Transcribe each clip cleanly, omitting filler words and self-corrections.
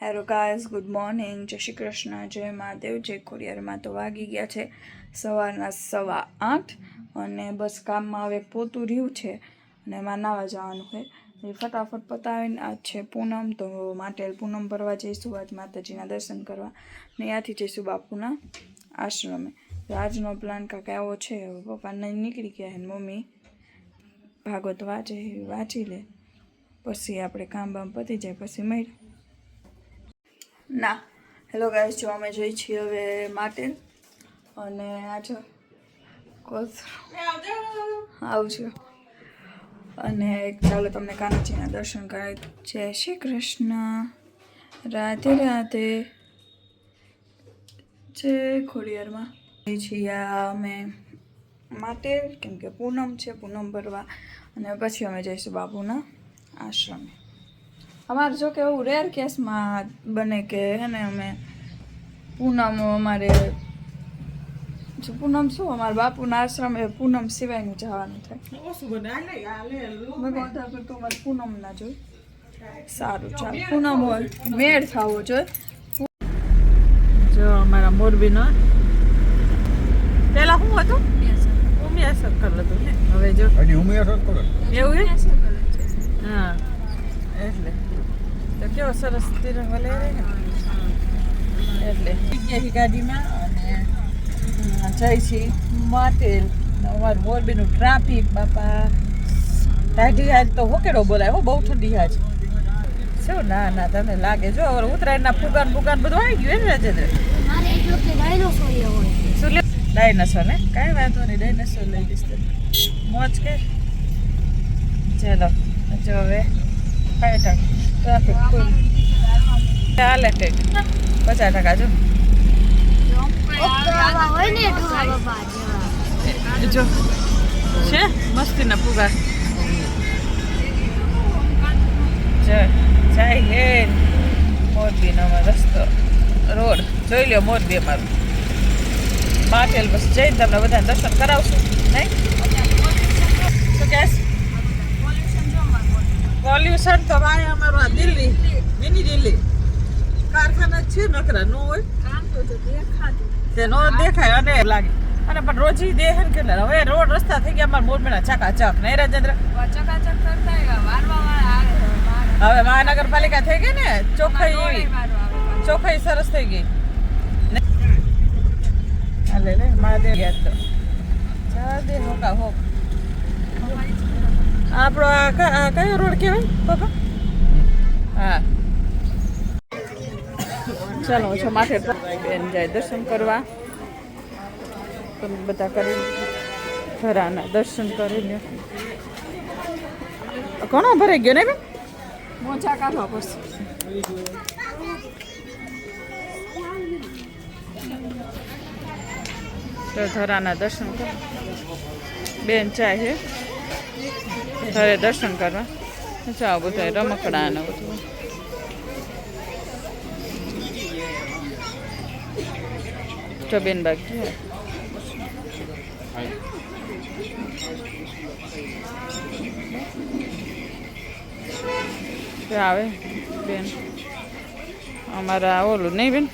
Hello guys, good morning, જય શ્રી કૃષ્ણ, જય મહાદેવ, જય ખોડિયારમાં. તો વાગી ગયા છે સવારના 8:15 અને બસ કામમાં હવે પોતું રહ્યું છે અને એમાં નાવા જવાનું છે. એ ફટાફટ પતાવીને આજ છે પૂનમ, તો માટે પૂનમ ભરવા જઈશું, આજ માતાજીના દર્શન કરવા ને ત્યાંથી જઈશું બાપુના આશ્રમે. આજનો પ્લાન કાંઈક આવો છે. પપ્પા નહીં નીકળી ગયા અને મમ્મી ભાગવત વાંચી લે, પછી આપણે કામ બામ પતી જાય પછી મળીએ. ના હેલો ગાઈસ, જો અમે જઈ છીએ હવે માટેલ અને આજો આવજો અને ચાલો તમને કાનાજીના દર્શન કરાય. જય શ્રી કૃષ્ણ, રાધે રાધે, જય ખોડિયારમાં. જઈ છીએ અમે માટેલ કેમ કે પૂનમ છે, પૂનમ ભરવા, અને પછી અમે જઈશું બાપુના આશ્રમે. અમારે જો કે એવું રેર કેસમાં બને કે હે ને અમે પૂનમ અમારે પૂનમ શું અમારા બાપુના આશ્રમ એ પૂનમ સિવાયનું જવાનું થાય. તો અમારે પૂનમ ના જોઈ. સારું ચાલ, પૂનમ હોય મેળ થવો જોઈએ. જો અમારા મોરબીનો પેલા શું હતું, ઉમિયા સર્કલ હતું ને, હવે જો ઉમિયા સર્કલ એવું હે. હા એટલે તો કેવો સરસ તિરંગો લઈ રહી ને એટલે ગયા ગાડીમાં અને જાય છે માટેલ. અમારું મોરબીનું ટ્રાફિક બાપા ટાઢી આજ તો હોકેડો બોલાય હો, બહુ ઠંડી આજ શું. ના ના તમને લાગે જો ઉત્તરાયણના ફુગાન બધું આવી ગયું ને રાજેન્દ્ર. શું લે ડાયનાસોર ને કાંઈ વાંધો નહીં, ડાયનાસોર લઈ દઈશ તને મોજ કે. ચલો જો હવે ટ્રાફિક ફૂલ ચાલે કંઈક 50% જો છે મસ્તીના ફુગા જાય હે. મોરબીનો રસ્તો રોડ જોઈ લ્યો, મોરબી અમારું માટેલ. બસ જઈને તમને બધાને દર્શન કરાવશું નહીં. શું કહેશ? પોલ્યુશન તો ભાઈ અમારું આ દિલ્હી, મિની દિલ્હી કારખાના છે નકરા નો હોય તે નો દેખાય અને લાગે અને પણ રોજી દેહન કેટલા. હવે રોડ રસ્તા થઈ ગયા અમારા મોરબીના ચકાચક નહીં રાજેન્દ્ર. હવે મહાનગરપાલિકા થઈ ગઈ ને, ચોખ્ખાઈ સરસ થઈ ગઈ. લે મહાદેવ ગયા તો ચાલ દે હોકા હોક. આપણો આ કયો રોડ કહેવાય પપ્પા? હા ચાલો છો માથે બેન જાય દર્શન કરવા. તમે બધા કરી ધરાના દર્શન કરીને ઘણો ભરાઈ ગયો ને બેન, મોજા કાઢવા પડશે. તો ધરાના દર્શન કરો બેન, ચાહે ઘરે દર્શન કરવા ચાલો. બધા રમકડા ને બધું તો બેન બાકી આવે બેન અમારા ઓલું નહીં બેન.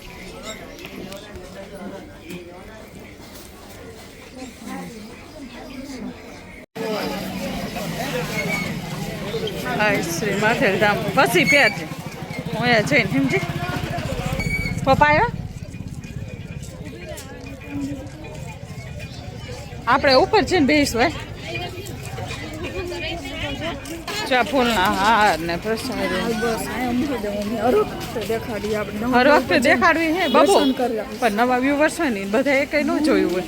શ્રી માથેલ ધામ પછી પહેરજે હું અહીંયા જઈને સમજી. પપ્પા આવ્યા આપણે ઉપર જઈને બેસીશું. ચા ફૂલના હાર ને પ્રસાદ હર વખતે દેખાડવી હે બાબુ, પણ નવા વ્યુવર્સ હોય ને બધા એ કઈ ન જોયું હોય.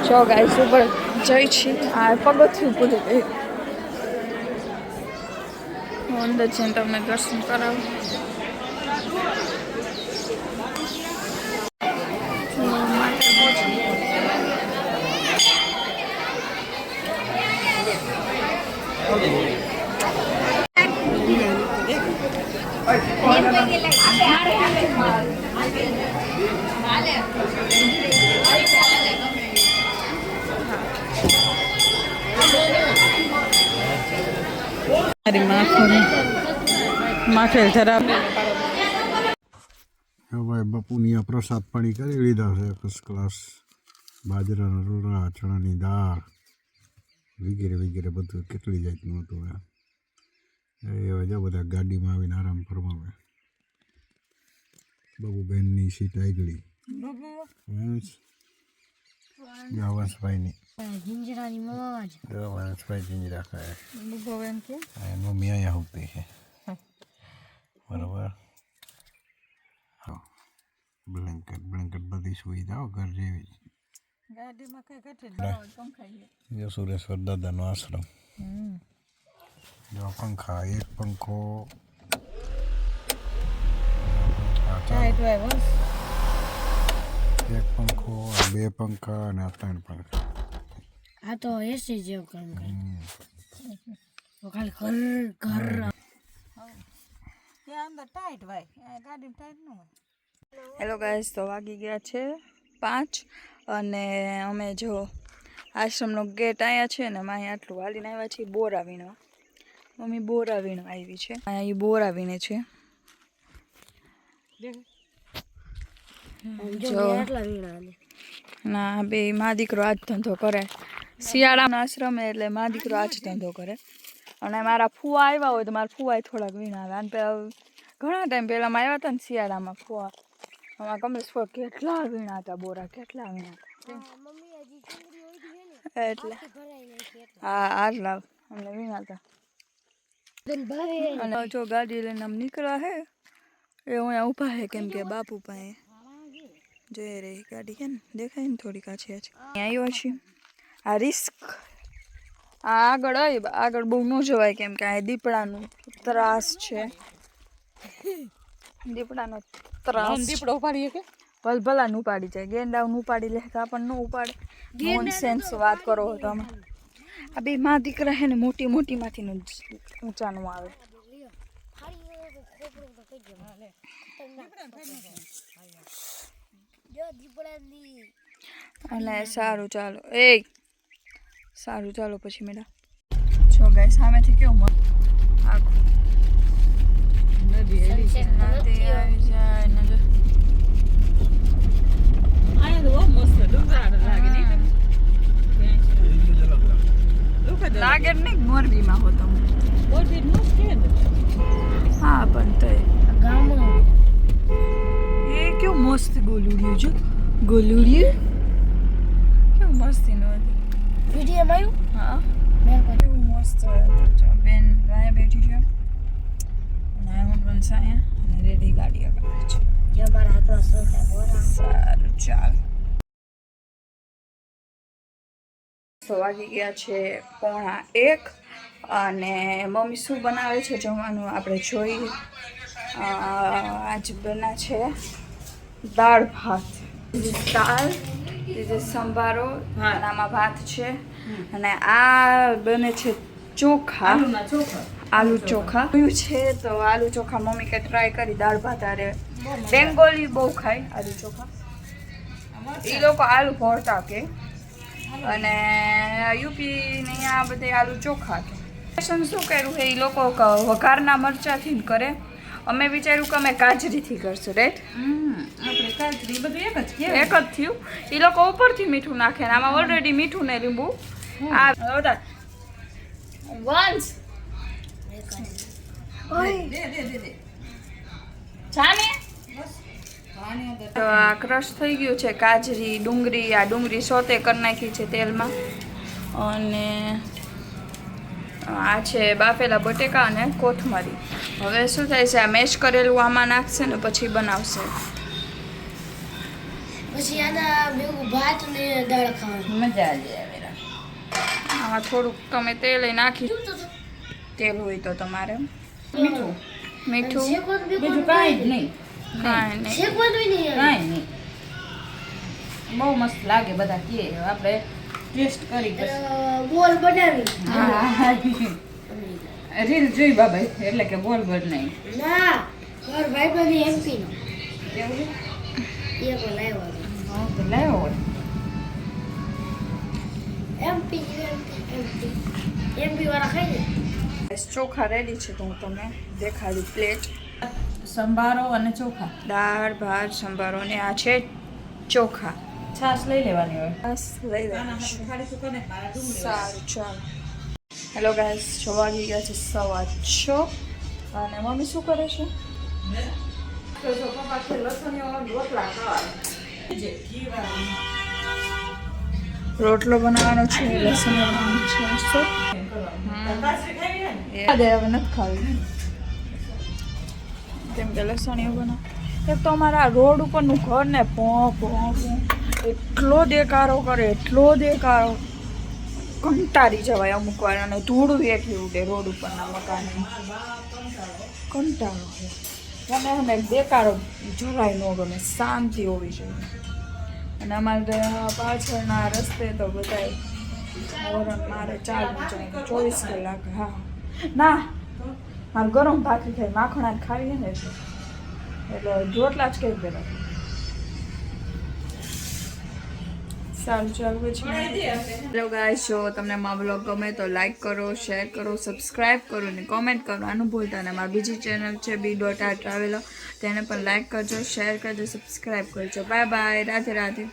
જો ગાઈસ ઉપર જઈ છીએ, આ પગથિયું પૂરું ગયું. અંદર જઈને તમને દર્શન કરાવું. મારી માખણ માખેલ જરા હવે બાપુની આ પ્રસાદ પાણી કરી લીધા છે ફર્સ્ટ ક્લાસ. બાજરાના રોટલા, ચણાની દાળ વગેરે વગેરે બધું કેટલી જાતનું હતું. એવા જો બધા ગાડીમાં આવીને આરામ ફરમાવે. બાબુબેનની સીટ આગળી વંશભાઈની વંશભાઈ જીંજરા ખાય. મમ્મી અહીંયા હોતી છે બરાબર. હા બ્લેન્કેટ બધી સુવિધાઓ ઘર જેવી. ગાડીમાં કઈ ઘટે જો સુરેશ્વર દાદાનો આશ્રમ. જો પંખા, એક પંખો, એક પંખો, બે પંખા અને 3 પંખા. આ તો એસી જેવું કામ કરે. ખાલી ઘર ત્યાં અંદર ટાઈટ ભાઈ ગાડીમાં ટાઈટ ન હોય. હેલો ગાઈસ, તો વાગી ગયા છે 5 અને અમે જો આશ્રમનો ગેટ અહીંયા છે ને અમે અહીંયા આટલું હાલીને આવ્યા છીએ બોરા વીણવા. મમ્મી બોરા વીણવા આવી છે. અહીંયા એ બોરા વીણે છે. જો ના બે મા દીકરો આજ ધંધો કરે. શિયાળાનો આશ્રમ એટલે મા દીકરો આજ ધંધો કરે. અને મારા ફુવા આવ્યા હોય તો મારા ફુવાએ થોડાક વીણાવે. અને ઘણા ટાઈમ પહેલાં આવ્યા હતા ને શિયાળામાં ફુવા, અમારા કમલેશ ફુવા કેટલા વીણાતા બોરા, કેટલા વીણાતા. એટલે હા આટલા અમને વીણાતા. અને જો ગાડી લઈને આમ નીકળ્યા હે એ અહીંયા ઊભા હે કેમ કે બાપુ પાસે જોઈ રહી ગાડી કે ને દેખાય ને થોડીક આછી આછી આવ્યો છે. આ રિસ્ક આ આગળ બહુ ન જવાય કેમ કે આ દીપડાનું ત્રાસ છે. દીપડાનો ત્રાસ. દીપડો ઉપાડીએ કે ભલભલાને ઉપાડી જાય. ગેંડાውን ઉપાડી લે તો આપણને ન ઉપાડે. નોનસેન્સ વાત કરો તમે. આ બે મા દીકરા હે ને મોટી માંથી ઊંચાનું આવે. અને સારું ચાલો સારું ચાલો પછી મેડા જો ગાય સામેથી કેવું મસ્ત આખું નદી આવી જાય ને જો આયા તો બહુ મસ્ત ડુંગરાળ લાગે નહીં લાગે નહીં. મોરબીમાં હો તમે મોરબી મસ્ત છે ને. હા પણ તો ગામમાં એ કેવું મસ્ત ગોલુડિયું જો ગોલુડિયું કેવું મસ્તીનું હતું. વિડીયોમાં આવ્યું હા કેવું મસ્ત હતું. જો બેન અહીંયા બેઠી છે અને હું બનશે અહીંયા અને રેડી ગાડી આગળ છે. જે મારા હાથમાં સોતા બોરા સારું ચાલ. તો વાગી ગયા છે 1:45 અને મમ્મી શું બનાવે છે જમવાનું આપણે જોઈ. આજ બના છે દાળ ભાત. દાળ સંભારો અને આમાં ભાત છે અને આ બને છે ચોખા, આલુ ચોખા છે. તો આલુ ચોખા મમ્મી કે ટ્રાય કરી. દાળ ભાત અરે બેંગોલી બહુ ખાય આલુ ચોખા. એ લોકો આલુ ભરતા કે અને યુપી ને આ બધે આલુ ચોખા કે. શું કર્યું છે એ લોકો વઘારના મરચાથી કરે. અમે વિચાર્યું કે અમે કાજરીથી કરશું. રાઈટ આપણે કાજરી બધું એક જ એક જ થયું. એ લોકો ઉપરથી મીઠું નાખે ને આમાં ઓલરેડી મીઠું ને લીંબુ આ બધા વંશ દે જાને તો આ ક્રશ થઈ ગયું છે. કાજરી ડુંગળી, આ ડુંગળી સોતે કરી નાખી છે તેલમાં. અને આ છે બાફેલા બટેકા અને કોથમરી. હવે શું થાય છે આ મેશ કરેલું આમાં નાખશે ને પછી બનાવશે. પછી આના ભેગું ભાત ને દાળ ખાવાની મજા આવી આવે. આમાં થોડુંક તમે તેલ નાખી તેલ હોય તો તમારે મીઠું બીજું કાંઈ જ નહીં. કાંઈ નહીં. શેકવાનું નહીં કાંઈ નહીં. બહુ મસ્ત લાગે બધા કે આપણે ટેસ્ટ કરી બોલ બનાવી રીલ જોઈ બાબા એટલે કે બોલ બનાવી. ના મારો ભાઈ બની એમપી નો એવું એ પણ લાવ્યો હા તો લાવ્યો હોય. એમપી વાળા ખાઈ ચોખા રેડી છે તો હું તમને દેખાડું પ્લેટ. સંભારો અને ચોખા. દાળ ભાત સંભારો ને આ છે ચોખા. છાશ લઈ લેવાની હોય. બસ લઈ લેવાનું છે. સારું ચાલો. હેલો ગાઈસ, 6 વાગી ગયા છે 6:15 અને મમ્મી શું કરે છે? રોટલો બનાવવાનો છે, લસણ બનાવવાનું છે. શું હવે નથી ખાવી કેમ કે લસણીઓ બનાવ. એક તો અમારા રોડ ઉપરનું ઘર ને એટલો દેકારો કરે, એટલો દેકારો, કંટાળી જવાય અમુક વાર. અને ધૂળ એટલી ઉડે રોડ ઉપરના મકાનની, કંટાળો છે. અને એને દેકારો જરાય ન ગમે, શાંતિ હોવી જોઈએ. અને અમારે પાછળના રસ્તે તો બધા હોરન મારે ચાલુ જાય 24 કલાક. હા ના, મારે ગરમ ભાખરી ખાઈ માખણા ખાવીએ ને એટલે રોટલા જ કંઈક પેલા. સારું ચાલ પછી. હેલો ગાઈસ, જો તમને મારો બ્લોગ ગમે તો લાઈક કરો, શેર કરો, સબસ્ક્રાઈબ કરો અને કોમેન્ટ કરવાનું ભૂલતા. અને મારી બીજી ચેનલ છે B.R ટ્રાવેલર, તેને પણ લાઈક કરજો, શેર કરજો, સબસ્ક્રાઈબ કરજો. Bye bye, Radhe Radhe.